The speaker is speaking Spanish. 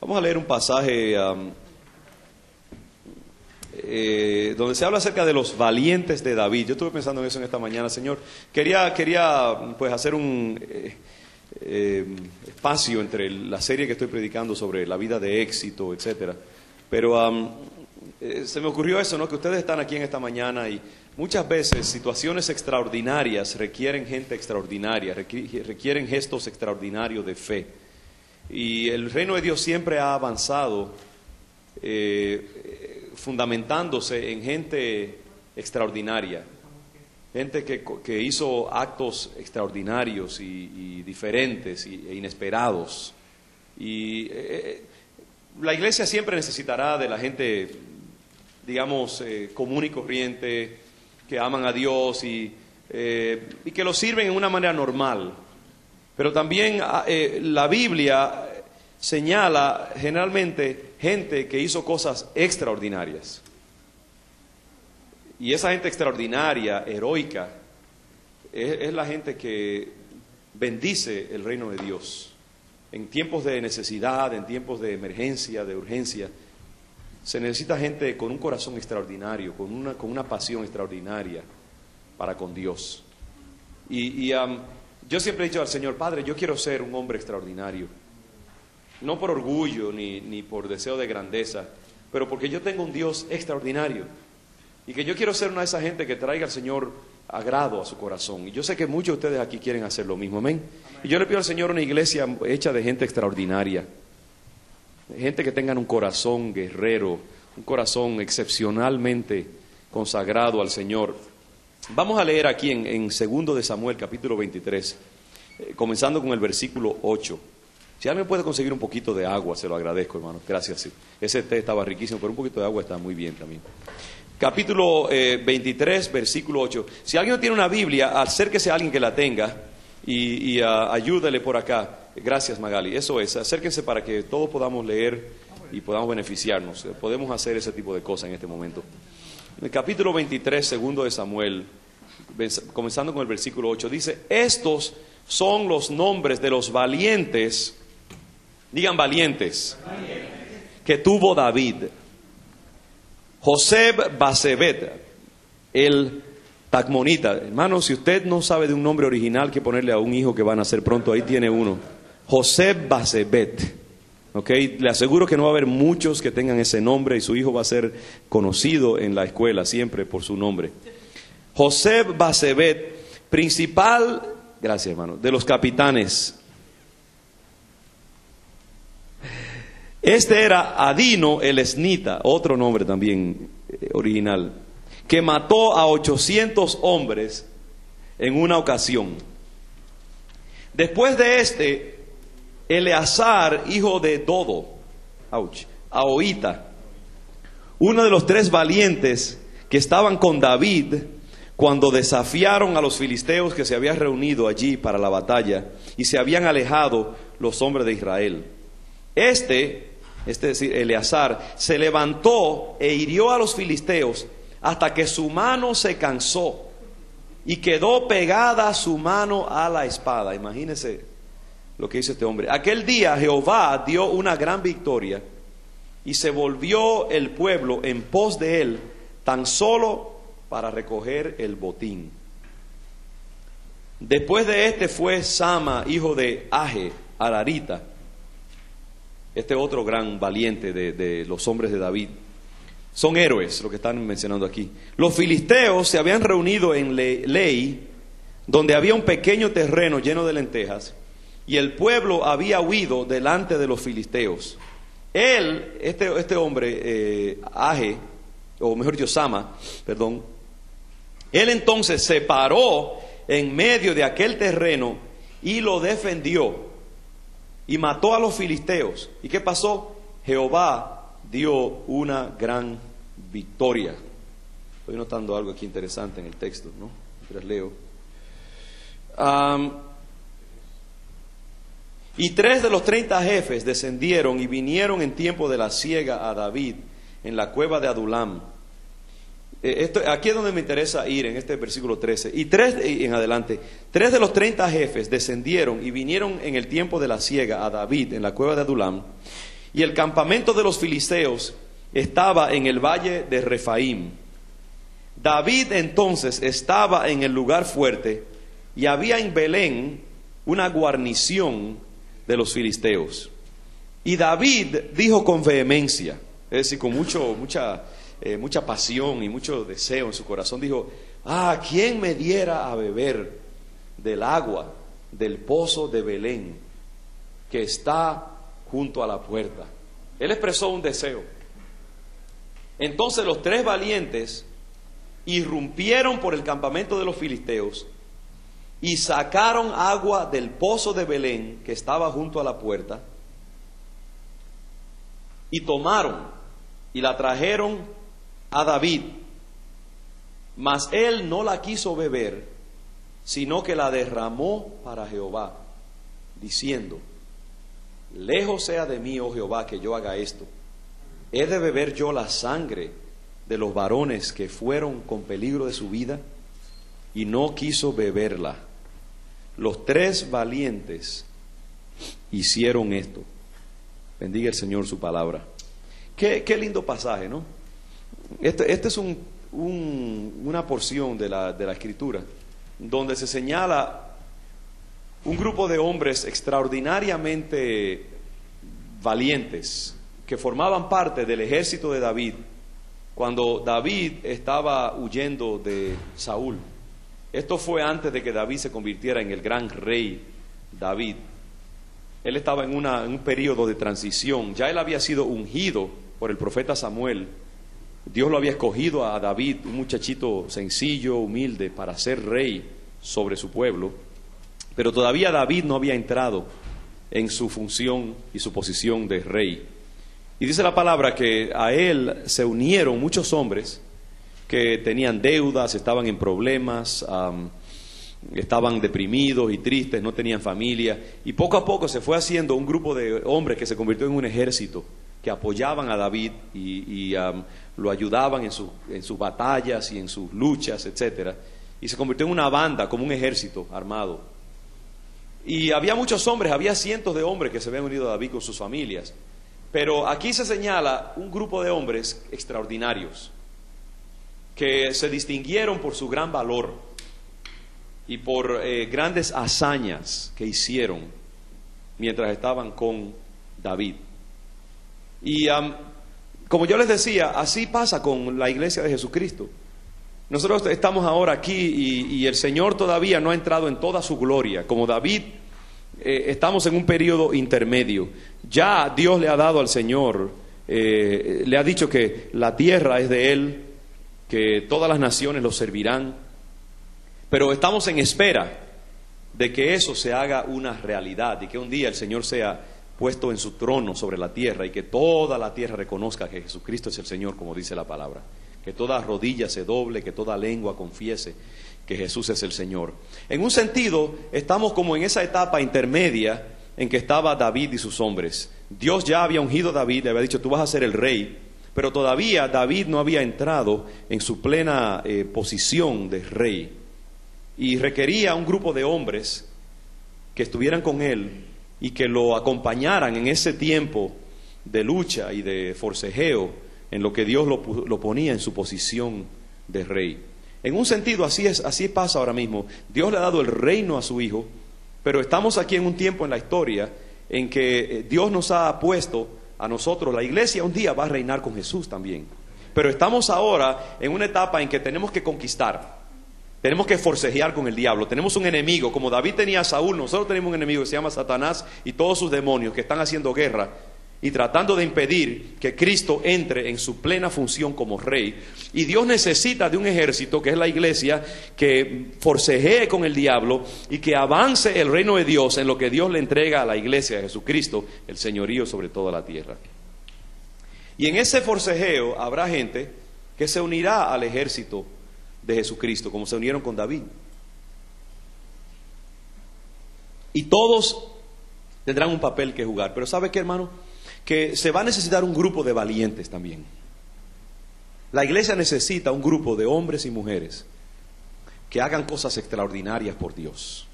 Vamos a leer un pasaje donde se habla acerca de los valientes de David. Yo estuve pensando en eso en esta mañana, Señor. Quería pues hacer un espacio entre la serie que estoy predicando sobre la vida de éxito, etcétera. Pero se me ocurrió eso, ¿no? Que ustedes están aquí en esta mañana y muchas veces situaciones extraordinarias requieren gente extraordinaria, requieren gestos extraordinarios de fe. Y el reino de Dios siempre ha avanzado fundamentándose en gente extraordinaria, gente que hizo actos extraordinarios y diferentes e inesperados. Y la iglesia siempre necesitará de la gente, digamos, común y corriente, que aman a Dios y que lo sirven en una manera normal. Pero también la Biblia señala generalmente gente que hizo cosas extraordinarias. Y esa gente extraordinaria, heroica, es la gente que bendice el reino de Dios. En tiempos de necesidad, en tiempos de emergencia, de urgencia, se necesita gente con un corazón extraordinario, con una pasión extraordinaria para con Dios. Yo siempre he dicho al Señor, Padre, yo quiero ser un hombre extraordinario. No por orgullo ni por deseo de grandeza, pero porque yo tengo un Dios extraordinario. Y que yo quiero ser una de esas gente que traiga al Señor agrado a su corazón. Y yo sé que muchos de ustedes aquí quieren hacer lo mismo, amén. Y yo le pido al Señor una iglesia hecha de gente extraordinaria. Gente que tengan un corazón guerrero, un corazón excepcionalmente consagrado al Señor. Vamos a leer aquí en 2 de Samuel, capítulo 23, comenzando con el versículo 8. Si alguien puede conseguir un poquito de agua, se lo agradezco, hermano. Gracias. Sí. Ese té estaba riquísimo, pero un poquito de agua está muy bien también. Capítulo 23, versículo 8. Si alguien no tiene una Biblia, acérquese a alguien que la tenga y ayúdele por acá. Gracias, Magali. Eso es, acérquense para que todos podamos leer y podamos beneficiarnos. Podemos hacer ese tipo de cosas en este momento. En el capítulo 23, 2 de Samuel, comenzando con el versículo 8, dice: estos son los nombres de los valientes, digan valientes, que tuvo David. Joseb Basebet, el Tacmonita. Hermano, si usted no sabe de un nombre original que ponerle a un hijo que va a nacer pronto, ahí tiene uno. Joseb Basebet. Okay, le aseguro que no va a haber muchos que tengan ese nombre y su hijo va a ser conocido en la escuela siempre por su nombre. Joseb Basebet, principal, gracias hermano, de los capitanes. Este era Adino el Esnita, otro nombre también original, que mató a 800 hombres en una ocasión. Después de Eleazar, hijo de Dodo, Ahoita, uno de los 3 valientes que estaban con David cuando desafiaron a los filisteos que se habían reunido allí para la batalla y se habían alejado los hombres de Israel. Es decir, Eleazar, se levantó e hirió a los filisteos hasta que su mano se cansó y quedó pegada su mano a la espada. Imagínense lo que hizo este hombre. Aquel día Jehová dio una gran victoria y se volvió el pueblo en pos de él tan solo para recoger el botín. Después de fue Sama, hijo de Age, Ararita, otro gran valiente de los hombres de David. Son héroes lo que están mencionando aquí. Los filisteos se habían reunido en Lei, donde había un pequeño terreno lleno de lentejas, y el pueblo había huido delante de los filisteos. Él, este hombre, Age, o mejor dicho, Sama, perdón, él entonces se paró en medio de aquel terreno y lo defendió y mató a los filisteos. ¿Y qué pasó? Jehová dio una gran victoria. Estoy notando algo aquí interesante en el texto, ¿no? Mientras leo. Y 3 de los 30 jefes descendieron y vinieron en tiempo de la siega a David en la cueva de Adulam. Aquí es donde me interesa ir, en este versículo 13. Y 3 en adelante, 3 de los 30 jefes descendieron y vinieron en el tiempo de la siega a David en la cueva de Adulam. y el campamento de los filisteos estaba en el valle de Refaim. David entonces estaba en el lugar fuerte, y había en Belén una guarnición de los filisteos. Y David dijo con vehemencia, es decir, con mucha pasión y mucho deseo en su corazón, dijo: ¿quién me diera a beber del agua del pozo de Belén que está junto a la puerta? Él expresó un deseo. Entonces los 3 valientes irrumpieron por el campamento de los filisteos y sacaron agua del pozo de Belén que estaba junto a la puerta, y tomaron y la trajeron a David. Mas él no la quiso beber, sino que la derramó para Jehová, diciendo: lejos sea de mí, oh Jehová, que yo haga esto. ¿He de beber yo la sangre de los varones que fueron con peligro de su vida? Y no quiso beberla. Los 3 valientes hicieron esto. Bendiga el Señor su palabra. Qué lindo pasaje, ¿no? Este es una porción de la Escritura donde se señala un grupo de hombres extraordinariamente valientes que formaban parte del ejército de David cuando David estaba huyendo de Saúl. Esto fue antes de que David se convirtiera en el gran rey David. Él estaba en un periodo de transición. Ya él había sido ungido por el profeta Samuel. Dios lo había escogido a David, un muchachito sencillo, humilde, para ser rey sobre su pueblo. Pero todavía David no había entrado en su función y su posición de rey. Y dice la palabra que a él se unieron muchos hombres que tenían deudas, estaban en problemas, estaban deprimidos y tristes, no tenían familia, y poco a poco se fue haciendo un grupo de hombres que se convirtió en un ejército que apoyaban a David y lo ayudaban en sus batallas y en sus luchas, etcétera, y se convirtió en una banda, como un ejército armado. Y había muchos hombres, había cientos de hombres que se habían unido a David con sus familias, pero aquí se señala un grupo de hombres extraordinarios que se distinguieron por su gran valor y por grandes hazañas que hicieron mientras estaban con David. Y como yo les decía, así pasa con la iglesia de Jesucristo. Nosotros estamos ahora aquí y el Señor todavía no ha entrado en toda su gloria. Como David, estamos en un periodo intermedio. Ya Dios le ha dado al Señor, le ha dicho que la tierra es de Él, que todas las naciones lo servirán, pero estamos en espera de que eso se haga una realidad y que un día el Señor sea puesto en su trono sobre la tierra y que toda la tierra reconozca que Jesucristo es el Señor, como dice la palabra, que toda rodilla se doble, que toda lengua confiese que Jesús es el Señor. En un sentido, estamos como en esa etapa intermedia en que estaba David y sus hombres. Dios ya había ungido a David, le había dicho: tú vas a ser el rey. Pero todavía David no había entrado en su plena posición de rey, y requería un grupo de hombres que estuvieran con él y que lo acompañaran en ese tiempo de lucha y de forcejeo en lo que Dios lo ponía en su posición de rey. En un sentido así pasa ahora mismo. Dios le ha dado el reino a su Hijo, pero estamos aquí en un tiempo en la historia en que Dios nos ha puesto a nosotros. La iglesia un día va a reinar con Jesús también, pero estamos ahora en una etapa en que tenemos que conquistar, tenemos que forcejear con el diablo. Tenemos un enemigo, como David tenía a Saúl, nosotros tenemos un enemigo que se llama Satanás y todos sus demonios que están haciendo guerra y tratando de impedir que Cristo entre en su plena función como rey. Y Dios necesita de un ejército, que es la iglesia, que forcejee con el diablo y que avance el reino de Dios en lo que Dios le entrega a la iglesia de Jesucristo, el señorío sobre toda la tierra. Y en ese forcejeo habrá gente que se unirá al ejército de Jesucristo, como se unieron con David. Y todos tendrán un papel que jugar. Pero ¿sabe qué, hermano? Que se va a necesitar un grupo de valientes también. La iglesia necesita un grupo de hombres y mujeres que hagan cosas extraordinarias por Dios.